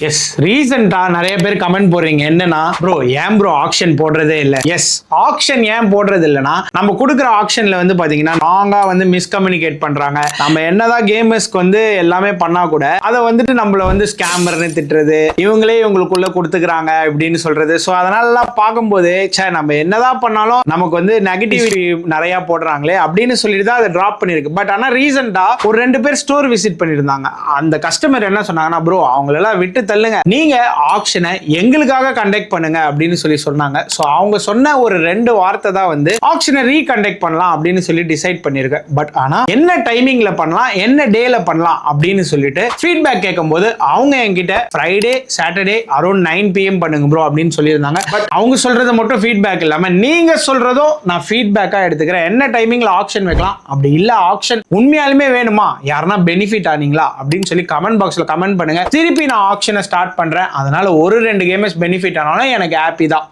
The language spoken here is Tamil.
எஸ், ரீசெண்டா நிறைய பேர் கமெண்ட் போடுறீங்க என்னன்னா, ப்ரோ ஏன் ப்ரோ ஆக்ஷன் போடுறதே இல்ல. எஸ், ஆக்ஷன் ஏன் போடுறது இல்லைன்னா, நம்ம கொடுக்குற ஆக்ஷன்ல வந்து பாத்தீங்கன்னா நாங்க வந்து மிஸ்கம்யூனிகேட் பண்றாங்க. நம்ம என்னதான் கேமர்ஸ்க்கு வந்து எல்லாமே பண்ணா கூட அதை வந்துட்டு நம்மள வந்து ஸ்கேமர்னு திட்டுறது, இவங்களே இவங்களுக்குள்ள கொடுத்துக்கிறாங்க இப்படின்னு சொல்றது. ஸோ அதனால பார்க்கும்போது சே நம்ம என்னதான் பண்ணாலும் நமக்கு வந்து நெகட்டிவிட்டி நிறைய போடுறாங்களே அப்படின்னு சொல்லிட்டு தான் அதை டிராப் பண்ணிருக்கு. பட் ஆனா ரீசெண்டா ஒரு 2 பேர் ஸ்டோர் விசிட் பண்ணிருந்தாங்க. அந்த கஸ்டமர் என்ன சொன்னாங்கன்னா, ப்ரோ அவங்களெல்லாம் விட்டு தள்ளுங்க, நீங்க ஆக்ஷனை எங்களுக்காக கண்டக்ட் பண்ணுங்க அப்படின்னு சொல்லி சொன்னாங்க. சோ அவங்க சொன்ன ஒரு 2 வார்த்தை தான் வந்து ஆக்ஷனை ரீகண்டக்ட் பண்ணலாம் அப்படின்னு சொல்லி டிசைட் பண்ணிருக்கேன். பட் ஆனா என்ன டைமிங்ல பண்ணலாம், என்ன டேல பண்ணலாம் அப்படின்னு சொல்லிட்டு ஃபீட்பேக் கேட்கும்போது அவங்க என்கிட்ட ஃப்ரைடே சாட்டர்டே அரௌண்ட் 9 PM பண்ணுங்க ப்ரோ அப்படின்னு சொல்லியிருந்தாங்க. பட் அவங்க சொல்றது மட்டும் ஃபீட்பேக் இல்லாம நீங்க சொல்றதும் நான் ஃபீட்பேக்கா எடுத்துக்கிறேன். என்ன டைமிங்ல ஆக்ஷன் வைக்கலாம், அப்படி இல்ல ஆக்ஷன் உண்மையாலுமே வேணுமா, யாருன்னா பெனிஃபிட் ஆனீங்களா அப்படின்னு சொல்லி கமெண்ட் பாக்ஸ்ல கமெண்ட் பண்ணுங்க. திருப்பி நான் ஆக்ஷனை ஸ்டார்ட் பண்றேன். அதனால ஒரு 2 கேமர்ஸ் பெனிஃபிட் ஆனாலும் எனக்கு ஹாப்பி தான்.